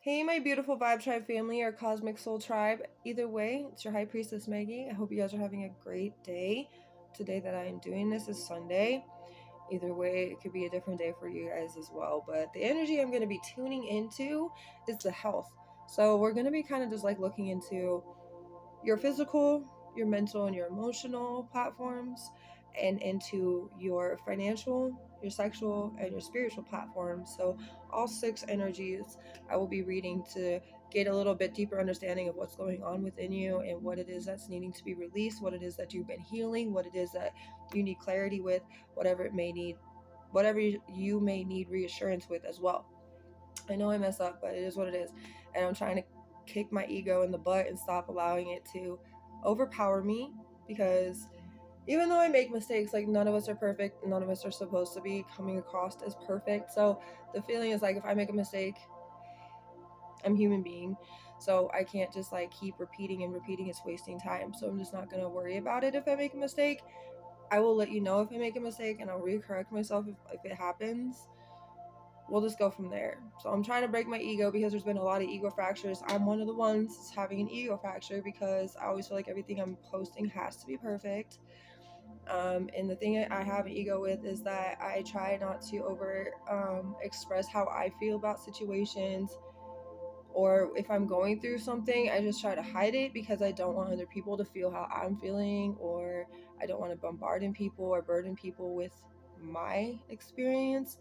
Hey, my beautiful Vibe Tribe family, or Cosmic Soul Tribe. Either way, it's your High Priestess Maggie. I hope you guys are having a great day. Today that I am doing this is Sunday. Either way, it could be a different day for you guys as well. But the energy I'm going to be tuning into is the health. So we're going to be kind of just like looking into your physical, your mental, and your emotional platforms, and into your financial, your sexual, and your spiritual platforms. So all 6 energies I will be reading to get a little bit deeper understanding of what's going on within you and what it is that's needing to be released, what it is that you've been healing, what it is that you need clarity with, whatever it may need, whatever you may need reassurance with as well. I know I mess up, but it is what it is. And I'm trying to kick my ego in the butt and stop allowing it to overpower me, because even though I make mistakes, like, none of us are perfect, none of us are supposed to be coming across as perfect. So the feeling is like, if I make a mistake, I'm a human being, so I can't just like keep repeating and repeating. It's wasting time. So I'm just not going to worry about it. If I make a mistake, I will let you know if I make a mistake, and I'll recorrect myself if it happens. We'll just go from there. So I'm trying to break my ego, because there's been a lot of ego fractures. I'm one of the ones having an ego fracture, because I always feel like everything I'm posting has to be perfect. And the thing I have an ego with is that I try not to over express how I feel about situations, or if I'm going through something, I just try to hide it, because I don't want other people to feel how I'm feeling, or I don't want to bombard people or burden people with my experience.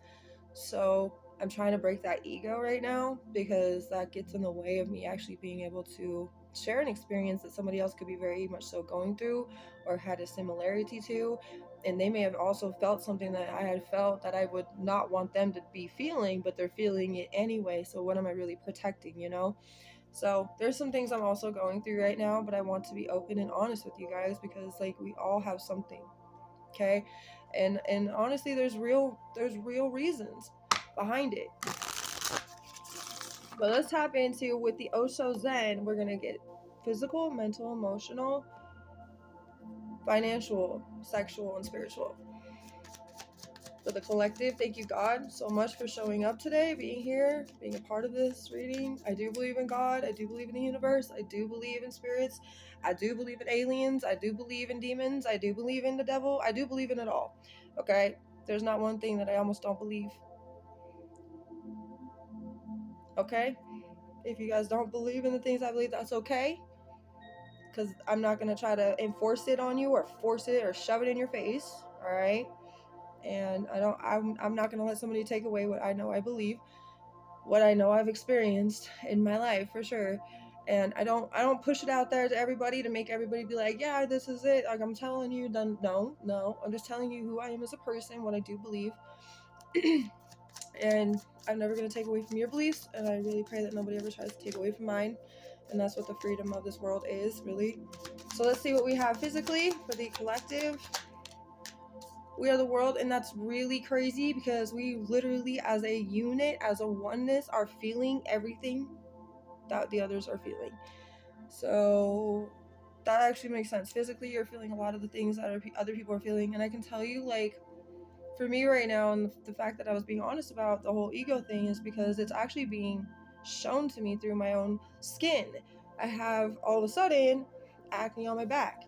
So I'm trying to break that ego right now, because that gets in the way of me actually being able to share an experience that somebody else could be very much so going through or had a similarity to. And they may have also felt something that I had felt that I would not want them to be feeling, but they're feeling it anyway. So what am I really protecting, you know? So there's some things I'm also going through right now, but I want to be open and honest with you guys, because like, we all have something. Okay. And honestly, there's real reasons behind it. But let's tap into, with the Osho Zen, we're gonna get physical, mental, emotional, financial, sexual, and spiritual. For the collective, thank you, God, so much for showing up today, being here, being a part of this reading. I do believe in God. I do believe in the universe. I do believe in spirits. I do believe in aliens. I do believe in demons. I do believe in the devil. I do believe in it all. Okay? There's not one thing that I almost don't believe. Okay? If you guys don't believe in the things I believe, that's okay. Because I'm not going to try to enforce it on you, or force it, or shove it in your face. All right? And I'm not going to let somebody take away what I know I believe, what I know I've experienced in my life, for sure. And I don't push it out there to everybody to make everybody be like, yeah, this is it. Like, I'm telling you, no. I'm just telling you who I am as a person, what I do believe. And I'm never going to take away from your beliefs, and I really pray that nobody ever tries to take away from mine. And that's what the freedom of this world is, really. So let's see what we have physically for the collective. We are the world, and that's really crazy, because we literally, as a unit, as a oneness, are feeling everything that the others are feeling. So that actually makes sense. Physically, you're feeling a lot of the things that other people are feeling. And I can tell you, like, for me right now, and the fact that I was being honest about the whole ego thing, is because it's actually being shown to me through my own skin. I have, all of a sudden, acne on my back.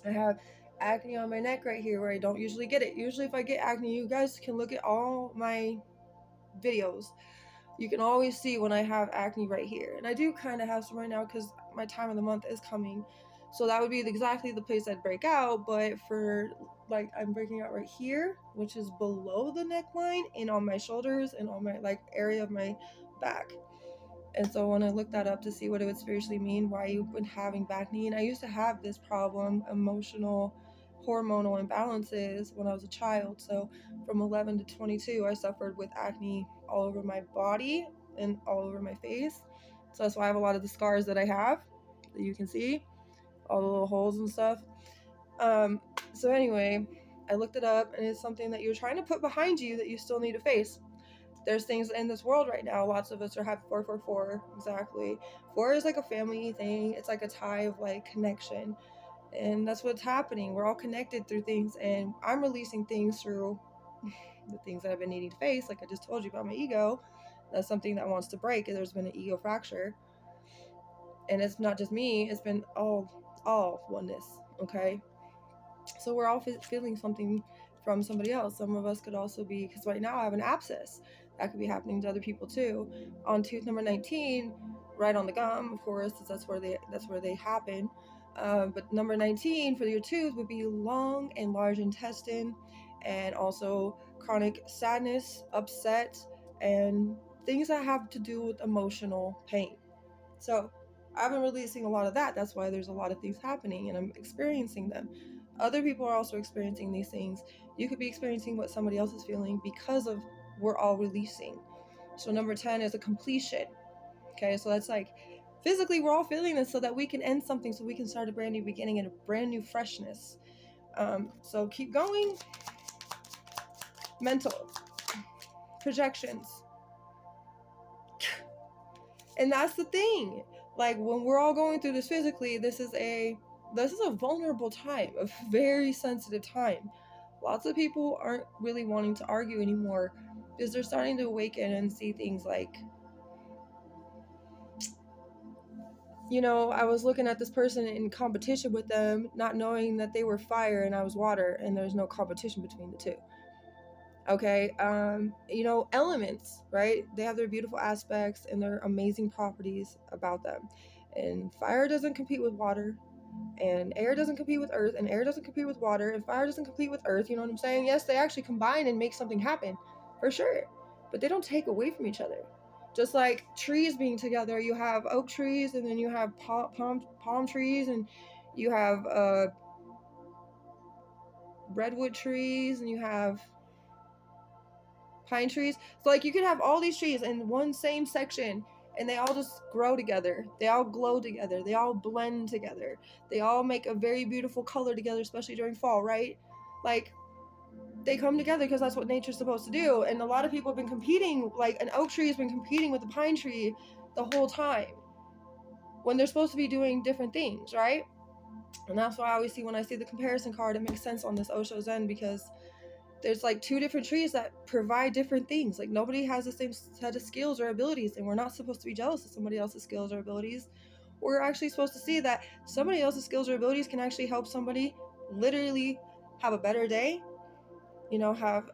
I have acne on my neck right here, where I don't usually get it. Usually if I get acne, you guys can look at all my videos. You can always see when I have acne right here. And I do kind of have some right now, because my time of the month is coming. So that would be exactly the place I'd break out. But for, like, I'm breaking out right here, which is below the neckline, and on my shoulders, and on my, like, area of my back. And so when I looked that up to see what it would spiritually mean, why you've been having acne, and I used to have this problem, emotional, hormonal imbalances, when I was a child. So from 11 to 22, I suffered with acne all over my body and all over my face. So that's why I have a lot of the scars that I have, that you can see, all the little holes and stuff. So anyway, I looked it up, and it's something that you're trying to put behind you that you still need to face. There's things in this world right now. Lots of us are having 444. Exactly. 4 is like a family thing. It's like a tie of, like, connection. And that's what's happening. We're all connected through things. And I'm releasing things through the things that I've been needing to face. Like I just told you about my ego. That's something that wants to break. There's been an ego fracture. And it's not just me, it's been all oneness, okay? So we're all feeling something from somebody else. Some of us could also be, because right now I have an abscess. That could be happening to other people too. On tooth number 19, right on the gum, of course, that's where they happen. But number 19 for your tooth would be long and large intestine, and also chronic sadness, upset, and things that have to do with emotional pain. So I've been releasing a lot of that. That's why there's a lot of things happening and I'm experiencing them. Other people are also experiencing these things. You could be experiencing what somebody else is feeling because of we're all releasing. So number 10 is a completion. Okay, so that's like physically we're all feeling this so that we can end something, so we can start a brand new beginning and a brand new freshness. So keep going. Mental projections. And that's the thing. Like when we're all going through this physically, this is a vulnerable time, a very sensitive time. Lots of people aren't really wanting to argue anymore because they're starting to awaken and see things like, you know, I was looking at this person in competition with them, not knowing that they were fire and I was water, and there's no competition between the two. Okay, you know, elements, right? They have their beautiful aspects and their amazing properties about them. And fire doesn't compete with water, and air doesn't compete with earth, and air doesn't compete with water, and fire doesn't compete with earth. You know what I'm saying? Yes, they actually combine and make something happen, for sure. But they don't take away from each other. Just like trees being together, you have oak trees, and then you have palm trees, and you have redwood trees, and you have pine trees. So like you can have all these trees in one same section, and they all just grow together, they all glow together, they all blend together, they all make a very beautiful color together, especially during fall, right? Like they come together because that's what nature's supposed to do. And a lot of people have been competing, like an oak tree has been competing with a pine tree the whole time when they're supposed to be doing different things, right? And that's why I always see, when I see the comparison card, it makes sense on this Osho Zen, because there's like two different trees that provide different things. Like nobody has the same set of skills or abilities, and we're not supposed to be jealous of somebody else's skills or abilities. We're actually supposed to see that somebody else's skills or abilities can actually help somebody literally have a better day, you know, have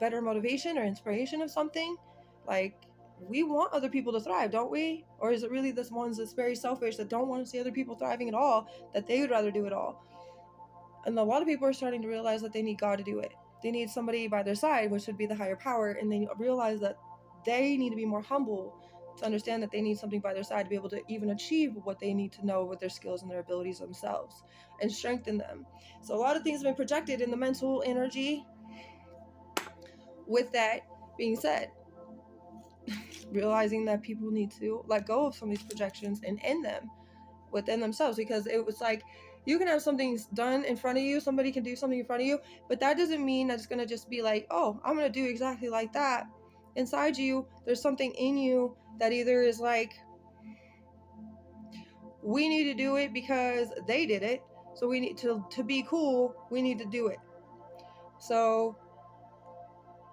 better motivation or inspiration of something. Like we want other people to thrive, don't we? Or is it really this ones that's very selfish, that don't want to see other people thriving at all, that they would rather do it all? And a lot of people are starting to realize that they need God to do it. They need somebody by their side, which would be the higher power, and they realize that they need to be more humble to understand that they need something by their side to be able to even achieve what they need to know with their skills and their abilities themselves and strengthen them. So a lot of things have been projected in the mental energy. With that being said, realizing that people need to let go of some of these projections and end them within themselves, because it was like, you can have something done in front of you, somebody can do something in front of you, but that doesn't mean that it's going to just be like, oh, I'm going to do exactly like that. Inside you, there's something in you that either is like, we need to do it because they did it, so we need to be cool, we need to do it. So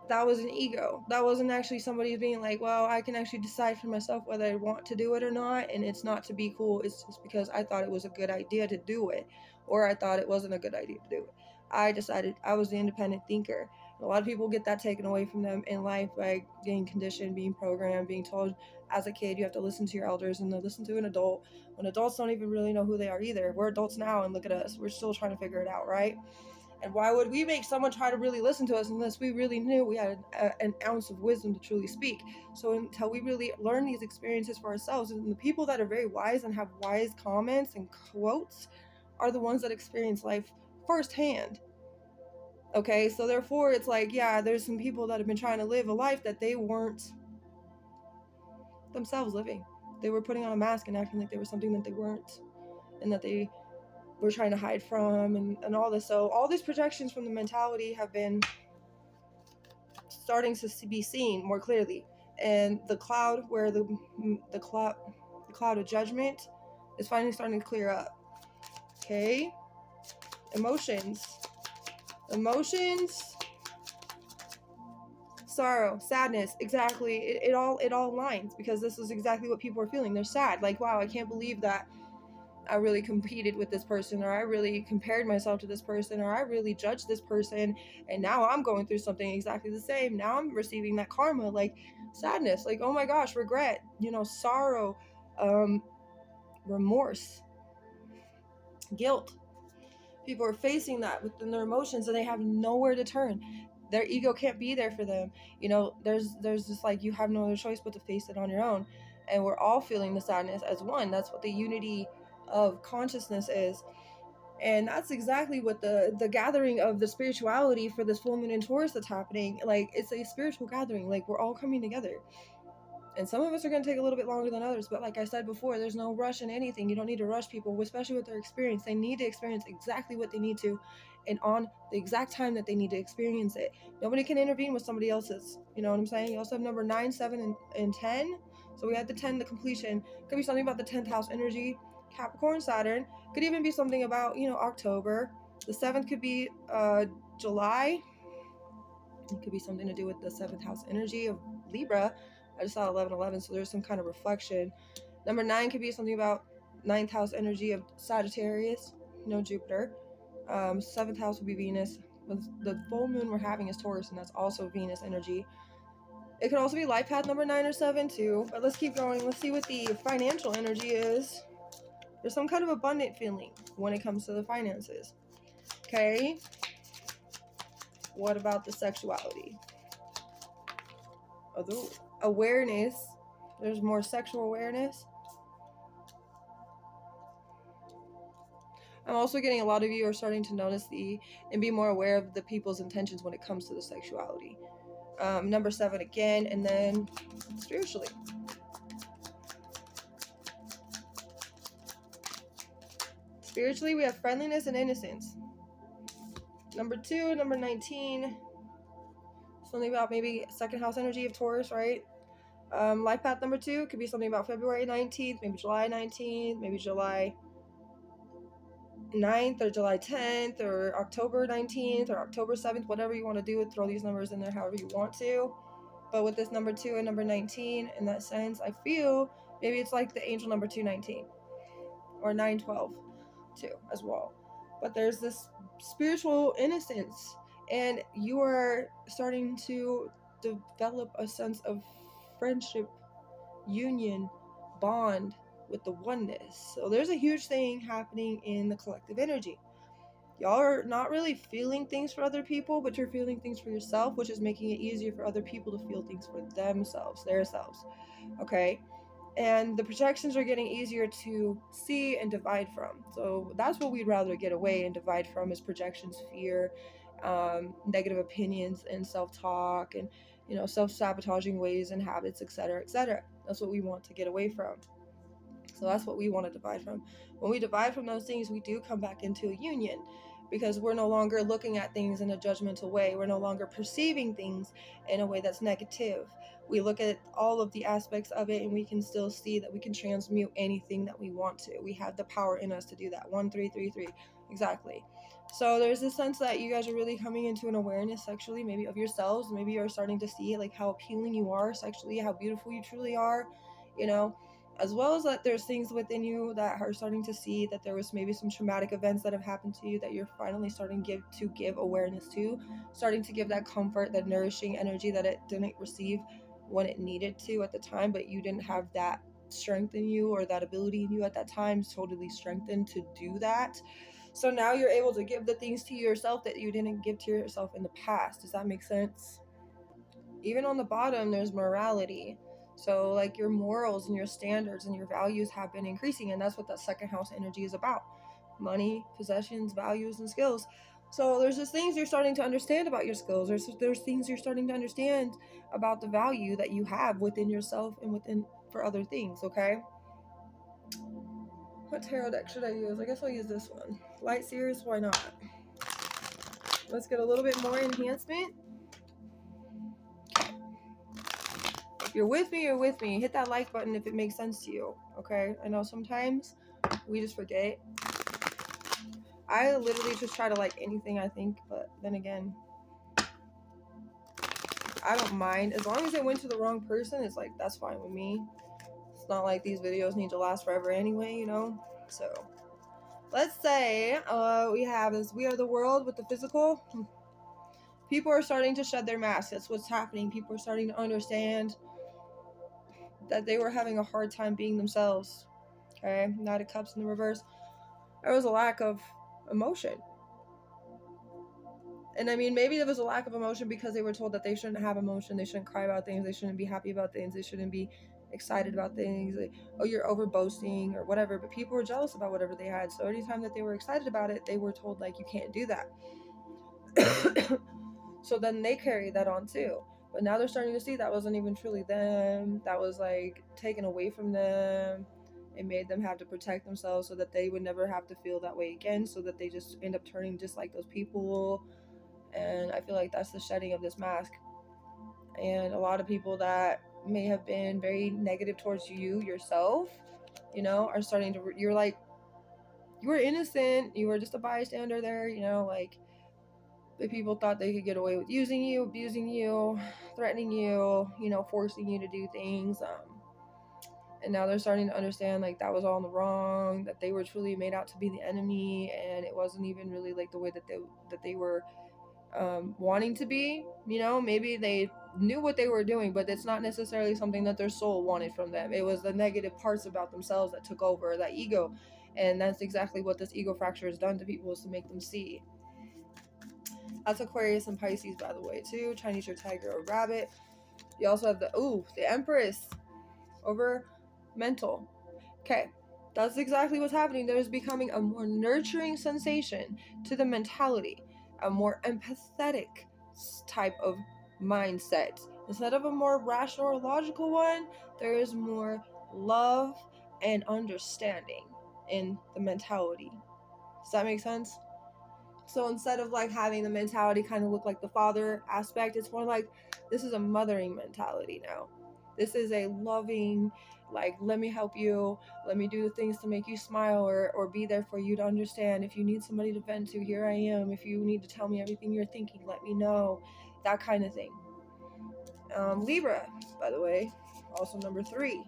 that was an ego. That wasn't actually somebody being like, well, I can actually decide for myself whether I want to do it or not, and it's not to be cool, it's just because I thought it was a good idea to do it, or I thought it wasn't a good idea to do it. I decided. I was the independent thinker. A lot of people get that taken away from them in life by being conditioned, being programmed, being told as a kid you have to listen to your elders and to listen to an adult, when adults don't even really know who they are either. We're adults now, and look at us, we're still trying to figure it out, right? And why would we make someone try to really listen to us unless we really knew we had an ounce of wisdom to truly speak? So until we really learn these experiences for ourselves, and the people that are very wise and have wise comments and quotes are the ones that experience life firsthand. Okay, so therefore it's like, yeah, there's some people that have been trying to live a life that they weren't themselves living. They were putting on a mask and acting like they were something that they weren't, and that they we're trying to hide from, and all this. So all these projections from the mentality have been starting to be seen more clearly, and the cloud where the cloud of judgment is finally starting to clear up. Okay, emotions sorrow, sadness. Exactly. It all aligns, because this is exactly what people are feeling. They're sad. Like, wow, I can't believe that I really competed with this person, or I really compared myself to this person, or I really judged this person, and now I'm going through something exactly the same. Now I'm receiving that karma, like sadness, like, oh my gosh, regret, sorrow, remorse, guilt. People are facing that within their emotions, and they have nowhere to turn. Their ego can't be there for them. There's just like, you have no other choice but to face it on your own. And we're all feeling the sadness as one. That's what the unity of consciousness is. And that's exactly what the gathering of the spirituality for this full moon in Taurus that's happening. Like, it's a spiritual gathering. Like, we're all coming together. And some of us are going to take a little bit longer than others. But like I said before, there's no rush in anything. You don't need to rush people, especially with their experience. They need to experience exactly what they need to, and on the exact time that they need to experience it. Nobody can intervene with somebody else's. You know what I'm saying? You also have number 9, 7, and 10. So we had the 10, the completion. Could be something about the 10th house energy. Capricorn, Saturn. Could even be something about, October. The 7th could be July. It could be something to do with the 7th house energy of Libra. I just saw 11, so there's some kind of reflection. Number 9 could be something about 9th house energy of Sagittarius, Jupiter. 7th house would be Venus. The full moon we're having is Taurus, and that's also Venus energy. It could also be life path number 9 or 7 too. But let's keep going. Let's see what the financial energy is. There's some kind of abundant feeling when it comes to the finances. Okay. What about the sexuality? Although awareness, there's more sexual awareness. I'm also getting a lot of you are starting to notice and be more aware of the people's intentions when it comes to the sexuality. Number 7 again, and then spiritually. Spiritually, we have friendliness and innocence. Number 2, number 19. Something about maybe 2nd house energy of Taurus, right? Life path number 2 could be something about February 19th, maybe July 19th, maybe July 9th or July 10th or October 19th or October 7th, whatever you want to do, throw these numbers in there however you want to. But with this number 2 and number 19, in that sense, I feel maybe it's like the angel number 219 or 912 too as well. But there's this spiritual innocence, and you are starting to develop a sense of friendship, union, bond with the oneness. So there's a huge thing happening in the collective energy. Y'all are not really feeling things for other people, but you're feeling things for yourself, which is making it easier for other people to feel things for themselves, themselves. Okay? And the projections are getting easier to see and divide from. So that's what we'd rather get away and divide from, is projections, fear, negative opinions, and self-talk, and self-sabotaging ways and habits, etc., etc. That's what we want to get away from. So that's what we want to divide from. When we divide from those things, we do come back into a union, because we're no longer looking at things in a judgmental way. We're no longer perceiving things in a way that's negative. We look at all of the aspects of it, and we can still see that we can transmute anything that we want to. We have the power in us to do that. 1333, exactly. So there's this sense that you guys are really coming into an awareness sexually, maybe of yourselves. Maybe you're starting to see like how appealing you are sexually, how beautiful you truly are, as well as that there's things within you that are starting to see that there was maybe some traumatic events that have happened to you that you're finally starting to give awareness to, starting to give that comfort, that nourishing energy that it didn't receive when it needed to at the time, but you didn't have that strength in you, or that ability in you at that time totally strengthened to do that. So now you're able to give the things to yourself that you didn't give to yourself in the past. Does that make sense? Even on the bottom, there's morality. So like your morals and your standards and your values have been increasing, and that's what that 2nd house energy is about. Money, possessions, values, and skills. So there's just things you're starting to understand about your skills. There's things you're starting to understand about the value that you have within yourself and within for other things, okay? What tarot deck should I use? I guess I'll use this one. Light Seers, why not? Let's get a little bit more enhancement. If you're with me, you're with me. Hit that like button if it makes sense to you, okay? I know sometimes we just forget. I literally just try to like anything I think, but then again, I don't mind. As long as it went to the wrong person, it's like, that's fine with me. It's not like these videos need to last forever anyway, you know? So, let's say we have is We Are the World with the physical. People are starting to shed their masks. That's what's happening. People are starting to understand that they were having a hard time being themselves. Okay? Knight of Cups in the reverse. There was a lack of emotion. And I mean, maybe there was a lack of emotion because they were told that they shouldn't have emotion, they shouldn't cry about things, they shouldn't be happy about things, they shouldn't be excited about things, like, oh, you're over boasting or whatever. But people were jealous about whatever they had. So anytime that they were excited about it, they were told, like, you can't do that. So then they carried that on too. But now they're starting to see that wasn't even truly them. That was like taken away from them. It made them have to protect themselves so that they would never have to feel that way again, so that they just end up turning just like those people. And I feel like that's the shedding of this mask. And a lot of people that may have been very negative towards you yourself, you know, are starting to, you're like, you were innocent, you were just a bystander there, you know, like, the people thought they could get away with using you, abusing you, threatening you, you know, forcing you to do things. And now they're starting to understand, like, that was all in the wrong, that they were truly made out to be the enemy, and it wasn't even really like the way that they were wanting to be. You know, maybe they knew what they were doing, but it's not necessarily something that their soul wanted from them. It was the negative parts about themselves that took over, that ego. And that's exactly what this ego fracture has done to people, is to make them see. That's Aquarius and Pisces, by the way, too. Chinese or tiger or rabbit. You also have the Empress over mental. Okay, that's exactly what's happening. There's becoming a more nurturing sensation to the mentality, a more empathetic type of mindset. Instead of a more rational or logical one, there is more love and understanding in the mentality. Does that make sense? So instead of like having the mentality kind of look like the father aspect, it's more like this is a mothering mentality now. This is a loving, like, let me help you, let me do the things to make you smile, or be there for you to understand. If you need somebody to vent to, here I am. If you need to tell me everything you're thinking, let me know. That kind of thing. Libra, by the way, also number 3.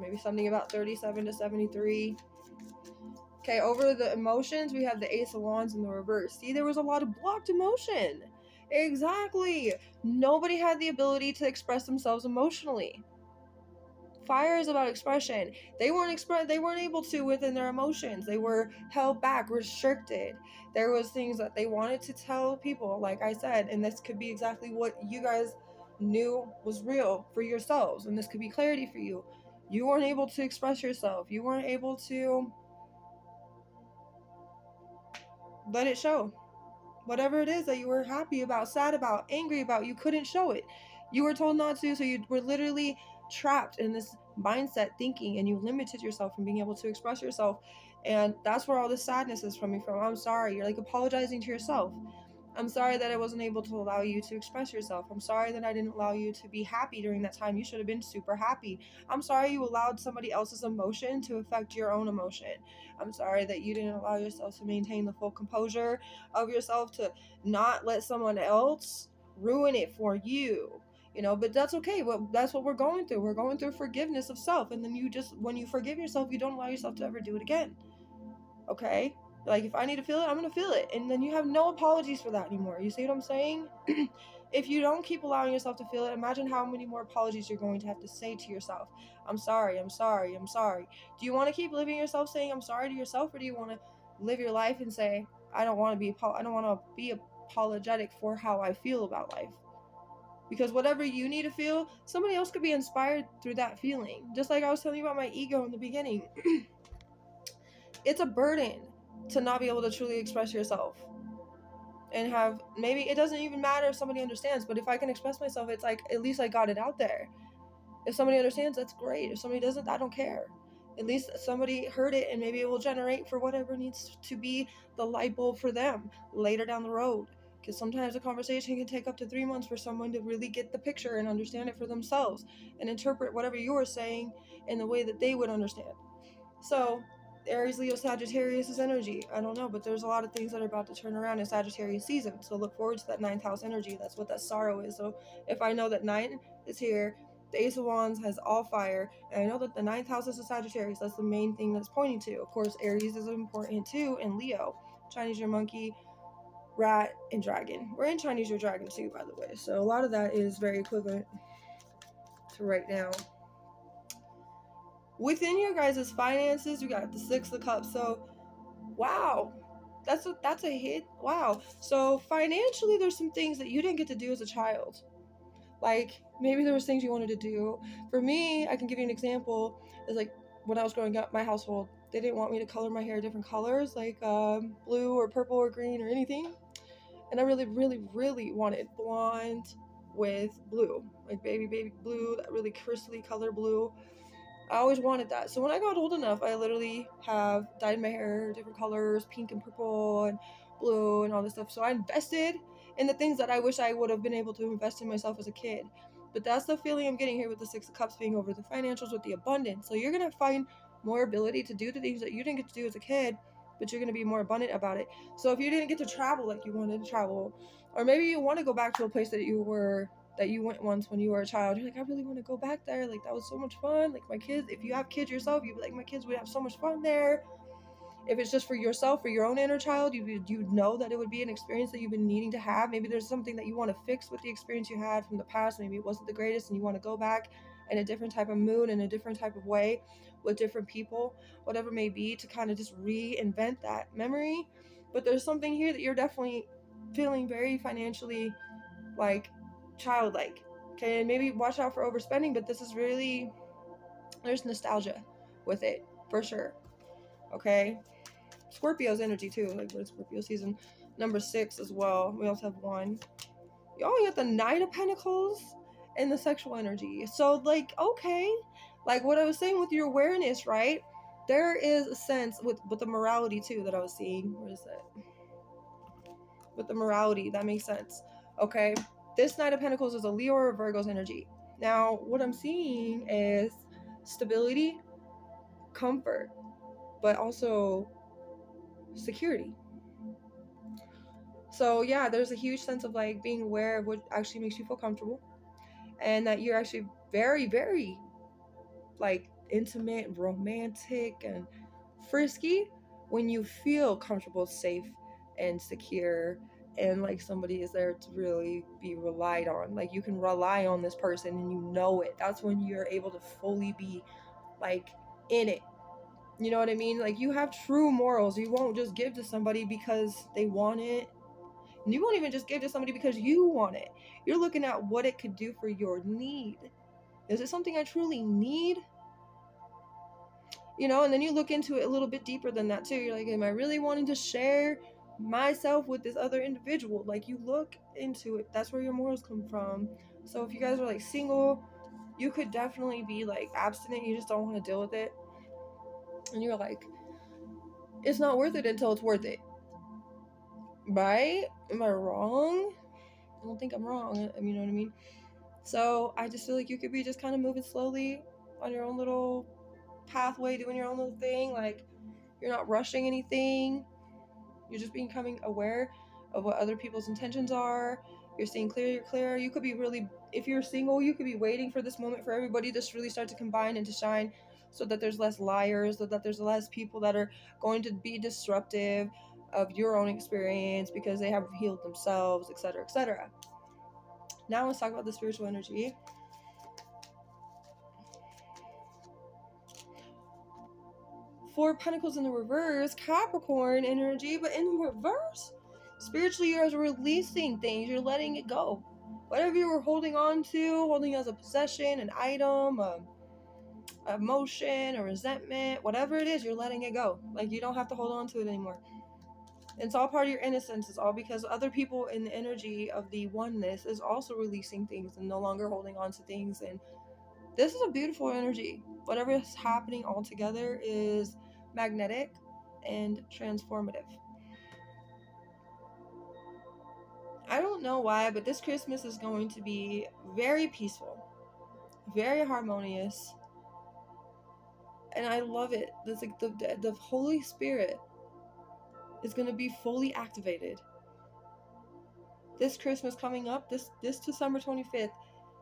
Maybe something about 37 to 73. Okay, over the emotions, we have the Ace of Wands in the reverse. See, there was a lot of blocked emotion. Exactly. Nobody had the ability to express themselves emotionally. Fire is about expression. They weren't able to within their emotions. They were held back, restricted. There was things that they wanted to tell people, like I said, and this could be exactly what you guys knew was real for yourselves, and this could be clarity for you. You weren't able to express yourself. You weren't able to let it show. Whatever it is that you were happy about, sad about, angry about, you couldn't show it. You were told not to, so you were literally trapped in this mindset thinking, and you limited yourself from being able to express yourself. And that's where all this sadness is coming from. I'm sorry. You're like apologizing to yourself. I'm sorry that I wasn't able to allow you to express yourself. I'm sorry that I didn't allow you to be happy during that time. You should have been super happy. I'm sorry you allowed somebody else's emotion to affect your own emotion. I'm sorry that you didn't allow yourself to maintain the full composure of yourself, to not let someone else ruin it for you. You know, but that's okay. Well, that's what we're going through. We're going through forgiveness of self. And then when you forgive yourself, you don't allow yourself to ever do it again. Okay? Like, if I need to feel it, I'm going to feel it. And then you have no apologies for that anymore. You see what I'm saying? If you don't keep allowing yourself to feel it, imagine how many more apologies you're going to have to say to yourself. I'm sorry, I'm sorry, I'm sorry. Do you want to keep living yourself saying I'm sorry to yourself, or do you want to live your life and say, I don't want to be apologetic for how I feel about life? Because whatever you need to feel, somebody else could be inspired through that feeling. Just like I was telling you about my ego in the beginning. It's a burden to not be able to truly express yourself. And have, maybe it doesn't even matter if somebody understands, but if I can express myself, it's like, at least I got it out there. If somebody understands, that's great. If somebody doesn't, I don't care. At least somebody heard it, and maybe it will generate for whatever needs to be the light bulb for them later down the road. Because sometimes a conversation can take up to 3 months for someone to really get the picture and understand it for themselves and interpret whatever you are saying in the way that they would understand. So Aries, Leo, Sagittarius energy. I don't know, but there's a lot of things that are about to turn around in Sagittarius season. So look forward to that 9th house energy. That's what that sorrow is. So if I know that 9 is here, the Ace of Wands has all fire, and I know that the 9th house is a Sagittarius. That's the main thing that's pointing to. Of course, Aries is important too, and Leo. Chinese, your monkey, rat, and dragon. We're in Chinese, your dragon too, by the way. So a lot of that is very equivalent to right now. Within your guys' finances, you got the 6 of Cups. So, wow, that's a hit. Wow. So financially, there's some things that you didn't get to do as a child. Like maybe there was things you wanted to do. For me, I can give you an example. It's like when I was growing up, my household, they didn't want me to color my hair different colors, like blue or purple or green or anything. And I really, really, really wanted blonde with blue, like baby blue, that really crystally color blue. I always wanted that. So when I got old enough, I literally have dyed my hair different colors, pink and purple and blue and all this stuff. So I invested in the things that I wish I would have been able to invest in myself as a kid. But that's the feeling I'm getting here with the 6 of Cups being over the financials with the abundance. So you're going to find more ability to do the things that you didn't get to do as a kid, but you're going to be more abundant about it. So if you didn't get to travel like you wanted to travel, or maybe you want to go back to a place that you went once when you were a child, you're like, I really want to go back there, like that was so much fun. Like my kids, if you have kids yourself, you'd be like, my kids would have so much fun there. If it's just for yourself, for your own inner child, you'd know that it would be an experience that you've been needing to have. Maybe there's something that you want to fix with the experience you had from the past. Maybe it wasn't the greatest and you want to go back in a different type of mood, in a different type of way, with different people, whatever it may be, to kind of just reinvent that memory. But there's something here that you're definitely feeling very financially like childlike. Okay, and maybe watch out for overspending, but this is really, there's nostalgia with it for sure. Okay, Scorpio's energy too, like we're in Scorpio season. Number 6 as well. We also have 1. Y'all got the Knight of Pentacles and the sexual energy. So like, okay, like what I was saying with your awareness, right? There is a sense with the morality too that I was seeing. Where is that? With the morality, that makes sense. Okay, this Knight of Pentacles is a Leo or a Virgo's energy. Now, what I'm seeing is stability, comfort, but also security. So yeah, there's a huge sense of like being aware of what actually makes you feel comfortable, and that you're actually very, very like intimate, romantic, and frisky when you feel comfortable, safe, and secure, and like somebody is there to really be relied on. Like you can rely on this person and you know it. That's when you're able to fully be like in it. You know what I mean? Like you have true morals. You won't just give to somebody because they want it. And you won't even just give to somebody because you want it. You're looking at what it could do for your need. Is it something I truly need? You know, and then you look into it a little bit deeper than that too. You're like, am I really wanting to share myself with this other individual? Like you look into it. That's where your morals come from. So if you guys are like single, you could definitely be like abstinent. You just don't want to deal with it. And you're like, it's not worth it until it's worth it. Right? Am I wrong? I don't think I'm wrong. You know what I mean? So I just feel like you could be just kind of moving slowly on your own little pathway, doing your own little thing. Like you're not rushing anything. You're just becoming aware of what other people's intentions are. You're seeing clear. You could be really, if you're single, you could be waiting for this moment for everybody to really start to combine and to shine, so that there's less liars, so that there's less people that are going to be disruptive of your own experience because they haven't healed themselves, etc., etc. Now let's talk about the spiritual energy. Four Pentacles in the reverse, Capricorn energy, but in the reverse, spiritually you're releasing things, you're letting it go. Whatever you were holding on to, holding as a possession, an item, a emotion, a resentment, whatever it is, you're letting it go. Like you don't have to hold on to it anymore. It's all part of your innocence. It's all because other people in the energy of the oneness is also releasing things and no longer holding on to things. And this is a beautiful energy. Whatever is happening all together is magnetic and transformative. I don't know why, but this Christmas is going to be very peaceful, very harmonious, And I love it. That's like the Holy Spirit is going to be fully activated this Christmas coming up, this December 25th,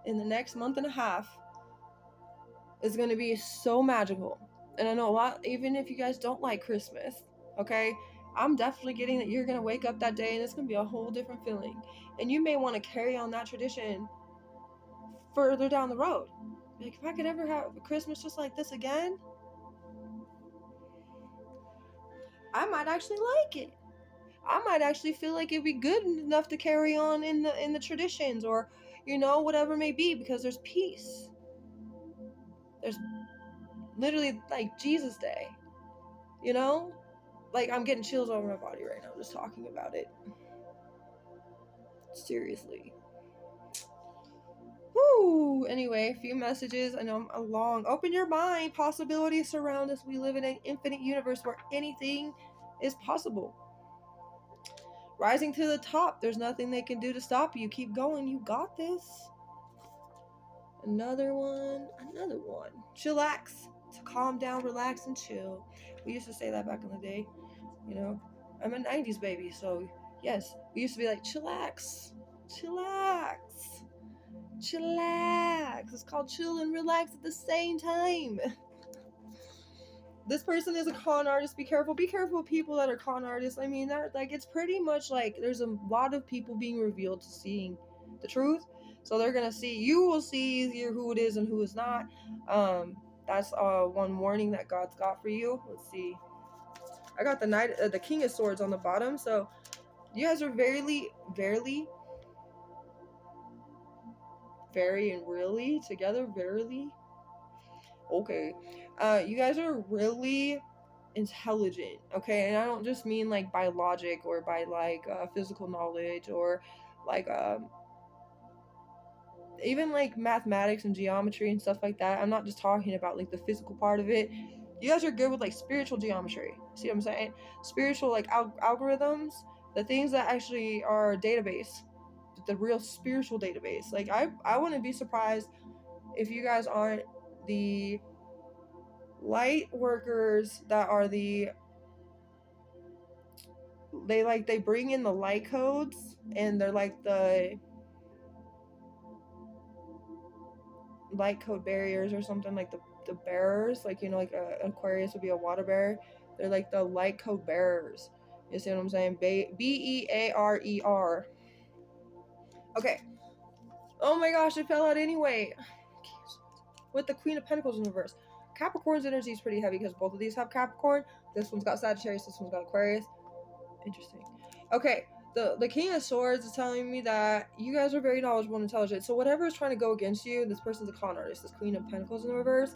in the next month and a half, is going to be so magical. And I know a lot, even if you guys don't like Christmas, okay, I'm definitely getting that you're going to wake up that day and it's going to be a whole different feeling. And you may want to carry on that tradition further down the road. Like, if I could ever have a Christmas just like this again, I might actually like it. I might actually feel like it'd be good enough to carry on in the traditions, or whatever it may be, because there's peace. There's literally like Jesus Day, like I'm getting chills over my body right now just talking about it. Seriously. Woo! Anyway, a few messages. I know I'm long. Open your mind. Possibilities surround us. We live in an infinite universe where anything is possible. Rising to the top. There's nothing they can do to stop you. Keep going. You got this. Another one. Chillax. To calm down, relax, and chill. We used to say that back in the day. I'm a 90s baby, so yes, we used to be like, chillax. It's called chill and relax at the same time. This person is a con artist. Be careful of people that are con artists. I mean, that, like, it's pretty much like there's a lot of people being revealed to seeing the truth, so they're gonna see, you will see easier who it is and who is not. That's one warning that God's got for you. Let's see, I got the King of Swords on the bottom, so you guys are very and really together, verily. Okay. You guys are really intelligent, okay? And I don't just mean like by logic or by like physical knowledge or like even like mathematics and geometry and stuff like that. I'm not just talking about like the physical part of it. You guys are good with like spiritual geometry. See what I'm saying? Spiritual like algorithms, the things that actually are database, the real spiritual database. Like I wouldn't be surprised if you guys aren't the light workers that are they bring in the light codes, and they're like the light code barriers or something, like the bearers, like like Aquarius would be a water bearer. They're like the light code bearers. You see what I'm saying? Bearer. Okay. Oh my gosh, it fell out anyway. With the Queen of Pentacles in reverse. Capricorn's energy is pretty heavy because both of these have Capricorn. This one's got Sagittarius, this one's got Aquarius. Interesting. Okay, the King of Swords is telling me that you guys are very knowledgeable and intelligent. So whatever is trying to go against you, this person's a con artist. This Queen of Pentacles in reverse.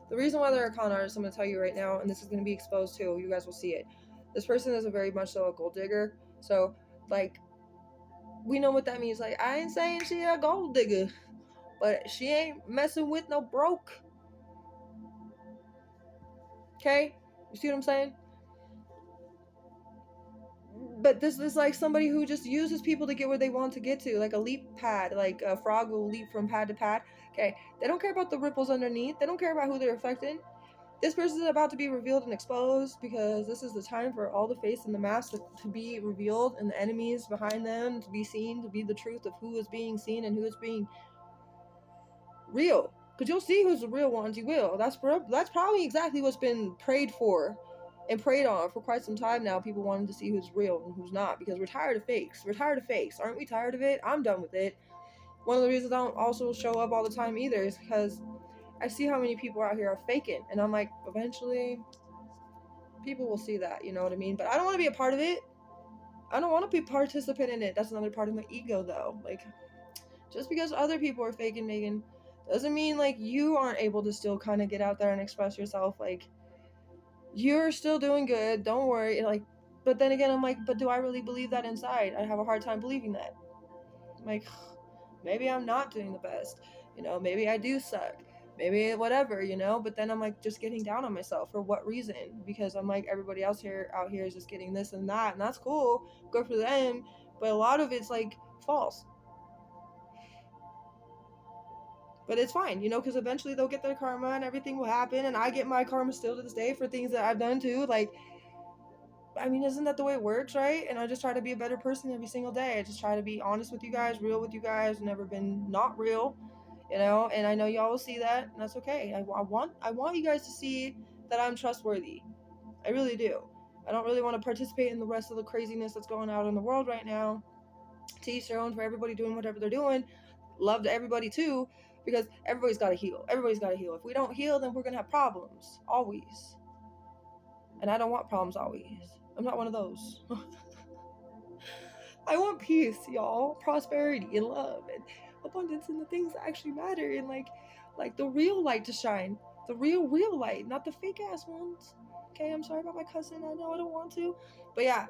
The reason why they're a con artist, I'm going to tell you right now, and this is going to be exposed too. You guys will see it. This person is a very much so a gold digger. So, like, we know what that means. Like, I ain't saying she a gold digger, but she ain't messing with no broke. Okay? You see what I'm saying? But this is like somebody who just uses people to get where they want to get to, like a leap pad, like a frog will leap from pad to pad. Okay, they don't care about the ripples underneath. They don't care about who they're affecting. This person is about to be revealed and exposed, because this is the time for all the face and the mask to be revealed, and the enemies behind them to be seen, to be the truth of who is being seen and who is being real. Because you'll see who's the real ones. You will. That's probably exactly what's been prayed for and prayed on for quite some time now. People wanting to see who's real and who's not, because we're tired of fakes. Aren't we tired of it? I'm done with it. One of the reasons I don't also show up all the time either is because I see how many people out here are faking, and I'm like, eventually people will see that, you know what I mean? But I don't want to be a part of it. I don't want to be a participant in it. That's another part of my ego, though. Like, just because other people are faking, Megan, doesn't mean like you aren't able to still kind of get out there and express yourself. Like, you're still doing good, don't worry. Like, but then again, I'm like, but do I really believe that inside? I have a hard time believing that. I'm like, maybe I'm not doing the best, maybe I do suck, maybe whatever, but then I'm like just getting down on myself. For what reason? Because I'm like, everybody else out here is just getting this and that, and that's cool, good for them, but a lot of it's like false. But it's fine, you know, because eventually they'll get their karma and everything will happen. And I get my karma still to this day for things that I've done too. Like, I mean, isn't that the way it works, right? And I just try to be a better person every single day. I just try to be honest with you guys, real with you guys, never been not real, you know. And I know y'all will see that, and that's okay. I want you guys to see that I'm trustworthy. I really do. I don't really want to participate in the rest of the craziness that's going out in the world right now. To each their own, for everybody doing whatever they're doing. Love to everybody too, because everybody's got to heal. Everybody's got to heal. If we don't heal, then we're gonna have problems always. And I don't want problems always. I'm not one of those. I want peace, y'all, prosperity and love and abundance and the things that actually matter, and like the real light to shine. The real light, not the fake ass ones. Okay, I'm sorry about my cousin. I know I don't want to. But yeah.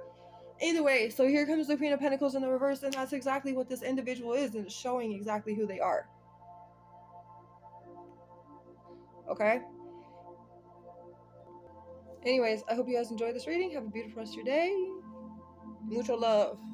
Either way, so here comes the Queen of Pentacles in the reverse, and that's exactly what this individual is, and it's showing exactly who they are. Okay? Anyways, I hope you guys enjoyed this reading. Have a beautiful rest of your day. Mucho love.